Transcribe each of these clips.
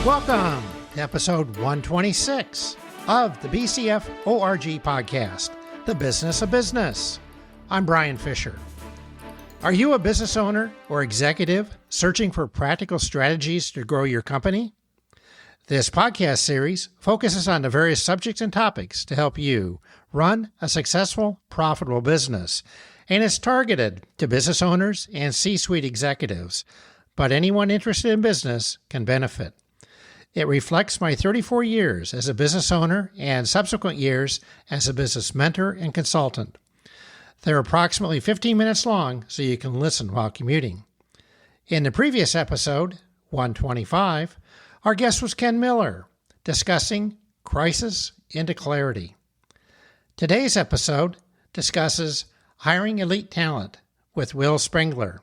Welcome to episode 126 of the BCF ORG podcast, The Business of Business. I'm Brian Fisher. Are you a business owner or executive searching for practical strategies to grow your company? This podcast series focuses on the various subjects and topics to help you run a successful, profitable business, and is targeted to business owners and C-suite executives, but anyone interested in business can benefit. It reflects my 34 years as a business owner and subsequent years as a business mentor and consultant. They're approximately 15 minutes long, so you can listen while commuting. In the previous episode, 125, our guest was Ken Miller, discussing crisis into clarity. Today's episode discusses hiring elite talent with Will Spengler.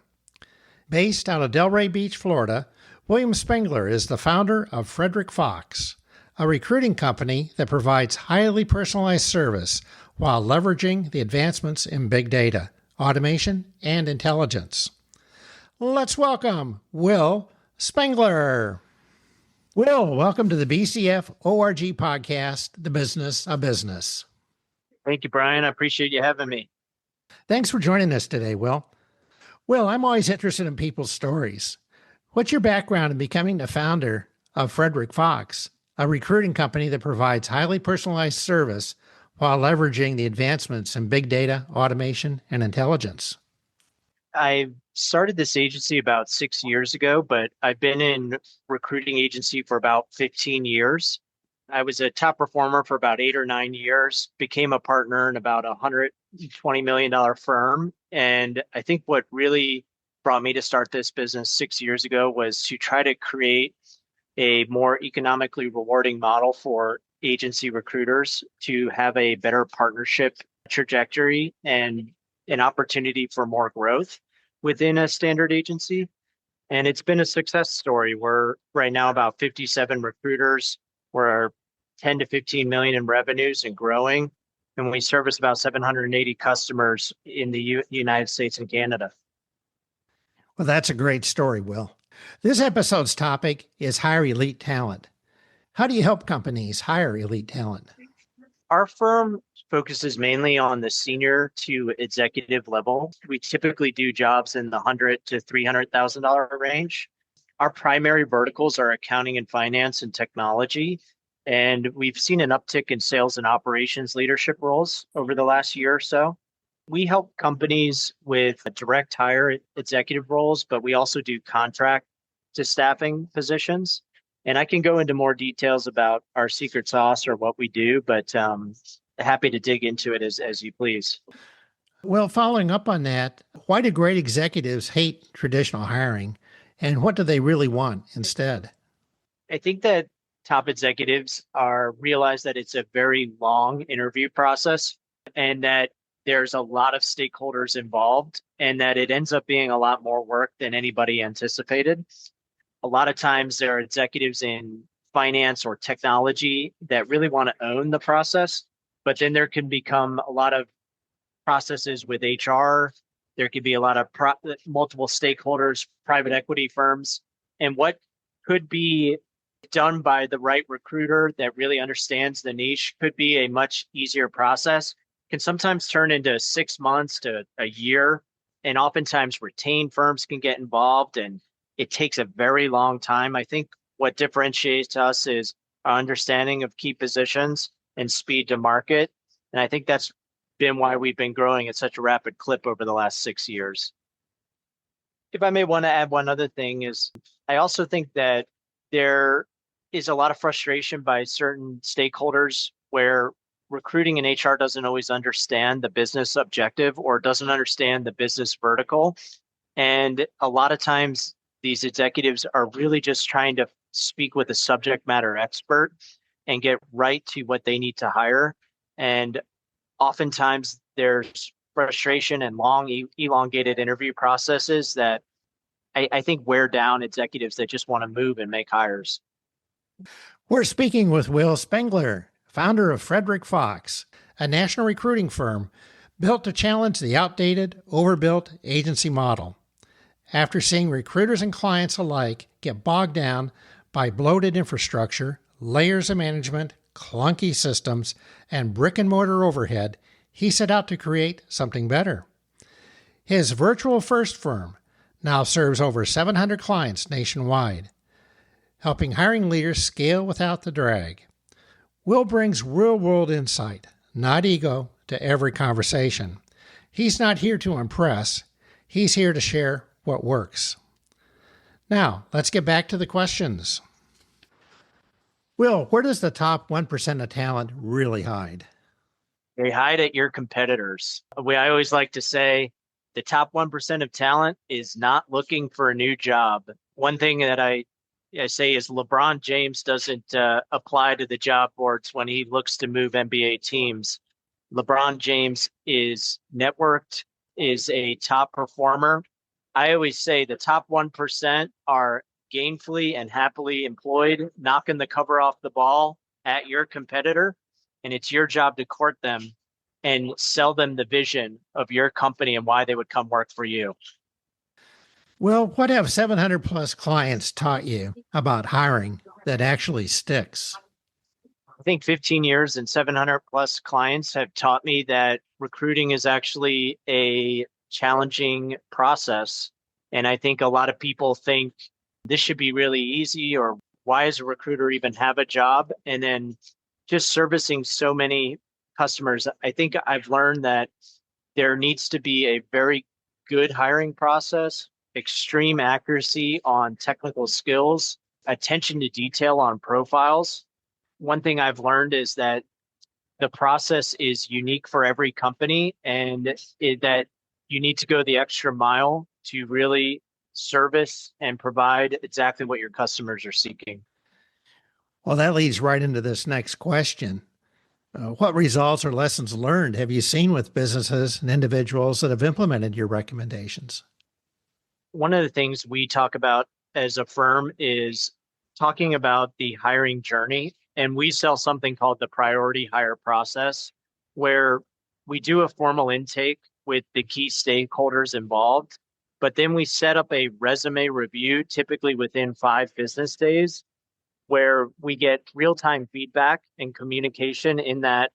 Based out of Delray Beach, Florida, William Spengler is the founder of Frederick Fox, a recruiting company that provides highly personalized service while leveraging the advancements in big data, automation, and intelligence. Let's welcome Will Spengler. Will, welcome to the BCF ORG podcast, The Business of Business. Thank you, Brian. I appreciate you having me. Thanks for joining us today, Will. Will, I'm always interested in people's stories. What's your background in becoming the founder of Frederick Fox, a recruiting company that provides highly personalized service while leveraging the advancements in big data, automation, and intelligence? I started this agency about 6 years ago, but I've been in recruiting agency for about 15 years. I was a top performer for about 8 or 9 years, became a partner in about a $120 million firm. And I think what really brought me to start this business 6 years ago was to try to create a more economically rewarding model for agency recruiters to have a better partnership trajectory and an opportunity for more growth within a standard agency. And it's been a success story. We're right now about 57 recruiters. We're 10 to 15 million in revenues and growing. And we service about 780 customers in the United States and Canada. Well, that's a great story, Will. This episode's topic is hire elite talent. How do you help companies hire elite talent? Our firm focuses mainly on the senior to executive level. We typically do jobs in the $100,000 to $300,000 range. Our primary verticals are accounting and finance and technology. And we've seen an uptick in sales and operations leadership roles over the last year or so. We help companies with direct hire executive roles, but we also do contract to staffing positions. And I can go into more details about our secret sauce or what we do, but happy to dig into it as you please. Well, following up on that, why do great executives hate traditional hiring, and what do they really want instead? I think that top executives realize that it's a very long interview process and that there's a lot of stakeholders involved and that it ends up being a lot more work than anybody anticipated. A lot of times there are executives in finance or technology that really want to own the process, but then there can become a lot of processes with HR. There could be a lot of multiple stakeholders, private equity firms, and what could be done by the right recruiter that really understands the niche could be a much easier process. Can sometimes turn into 6 months to a year, and oftentimes retained firms can get involved, and it takes a very long time. I think what differentiates us is our understanding of key positions and speed to market, and I think that's been why we've been growing at such a rapid clip over the last 6 years. If I may want to add one other thing is, I also think that there is a lot of frustration by certain stakeholders where recruiting and HR doesn't always understand the business objective or doesn't understand the business vertical. And a lot of times these executives are really just trying to speak with a subject matter expert and get right to what they need to hire. And oftentimes there's frustration and long, elongated interview processes that I think wear down executives that just want to move and make hires. We're speaking with Will Spengler, founder of Frederick Fox, a national recruiting firm built to challenge the outdated, overbuilt agency model. After seeing recruiters and clients alike get bogged down by bloated infrastructure, layers of management, clunky systems, and brick and mortar overhead, he set out to create something better. His virtual first firm now serves over 700 clients nationwide, helping hiring leaders scale without the drag. Will brings real-world insight, not ego, to every conversation. He's not here to impress. He's here to share what works. Now, let's get back to the questions. Will, where does the top 1% of talent really hide? They hide at your competitors. I always like to say the top 1% of talent is not looking for a new job. One thing that I say is LeBron James doesn't apply to the job boards when he looks to move NBA teams. LeBron James is networked, is a top performer. I always say the top 1% are gainfully and happily employed, knocking the cover off the ball at your competitor. And it's your job to court them and sell them the vision of your company and why they would come work for you. Well, what have 700 plus clients taught you about hiring that actually sticks? I think 15 years and 700 plus clients have taught me that recruiting is actually a challenging process. And I think a lot of people think this should be really easy, or why does a recruiter even have a job? And then just servicing so many customers, I think I've learned that there needs to be a very good hiring process, extreme accuracy on technical skills, attention to detail on profiles. One thing I've learned is that the process is unique for every company, and that you need to go the extra mile to really service and provide exactly what your customers are seeking. Well, that leads right into this next question. What results or lessons learned have you seen with businesses and individuals that have implemented your recommendations? One of the things we talk about as a firm is talking about the hiring journey. And we sell something called the priority hire process, where we do a formal intake with the key stakeholders involved. But then we set up a resume review, typically within 5 business days, where we get real-time feedback and communication in that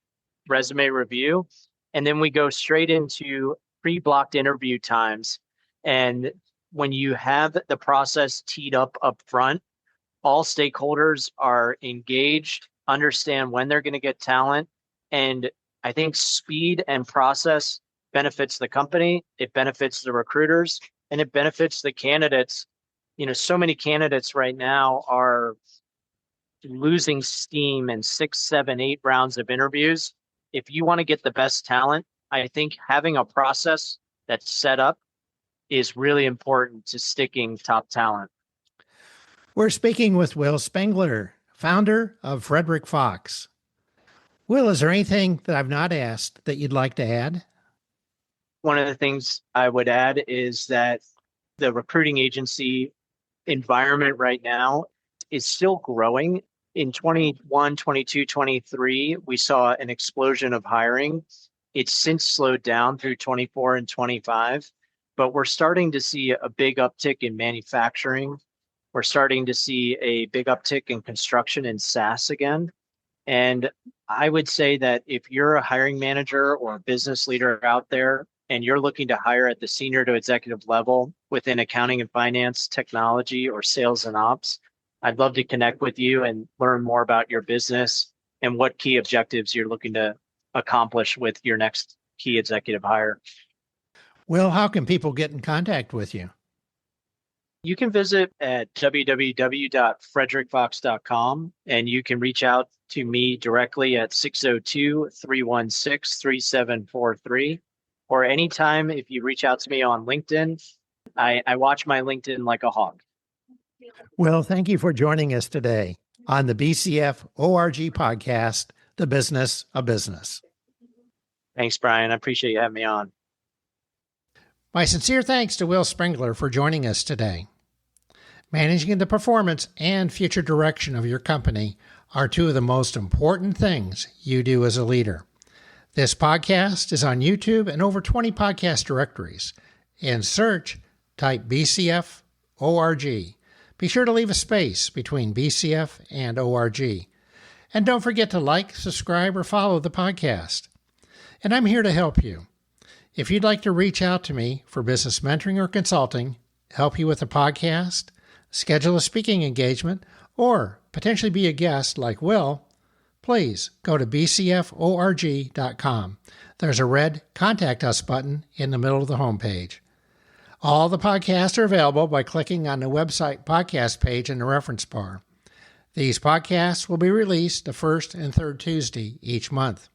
resume review. And then we go straight into pre-blocked interview times. And when you have the process teed up front, all stakeholders are engaged, understand when they're going to get talent. And I think speed and process benefits the company, it benefits the recruiters, and it benefits the candidates. So many candidates right now are losing steam in 6, 7, 8 rounds of interviews. If you want to get the best talent, I think having a process that's set up is really important to sticking top talent. We're speaking with Will Spengler, founder of Frederick Fox. Will, is there anything that I've not asked that you'd like to add? One of the things I would add is that the recruiting agency environment right now is still growing. In 21, 22, 23, we saw an explosion of hiring. It's since slowed down through 24 and 25, but we're starting to see a big uptick in manufacturing. We're starting to see a big uptick in construction and SaaS again. And I would say that if you're a hiring manager or a business leader out there and you're looking to hire at the senior to executive level within accounting and finance, technology, or sales and ops, I'd love to connect with you and learn more about your business and what key objectives you're looking to accomplish with your next key executive hire. Will, how can people get in contact with you? You can visit at www.frederickfox.com, and you can reach out to me directly at 602-316-3743. Or anytime if you reach out to me on LinkedIn. I watch my LinkedIn like a hawk. Well, thank you for joining us today on the BCF ORG podcast, The Business of Business. Thanks, Brian. I appreciate you having me on. My sincere thanks to Will Spengler for joining us today. Managing the performance and future direction of your company are two of the most important things you do as a leader. This podcast is on YouTube and over 20 podcast directories. In search, type BCF ORG, Be sure to leave a space between BCF and ORG. And don't forget to like, subscribe, or follow the podcast. And I'm here to help you. If you'd like to reach out to me for business mentoring or consulting, help you with a podcast, schedule a speaking engagement, or potentially be a guest like Will, please go to bcforg.com. There's a red Contact Us button in the middle of the homepage. All the podcasts are available by clicking on the website podcast page in the reference bar. These podcasts will be released the first and third Tuesday each month.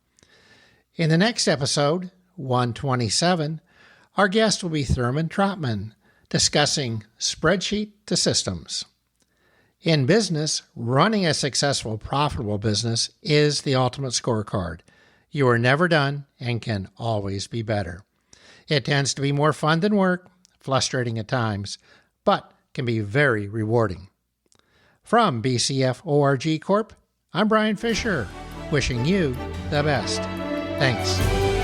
In the next episode, 127, our guest will be Thurman Trotman, discussing spreadsheet to systems. In business, running a successful, profitable business is the ultimate scorecard. You are never done and can always be better. It tends to be more fun than work, frustrating at times, but can be very rewarding. From BCF ORG Corp., I'm Brian Fisher, wishing you the best. Thanks.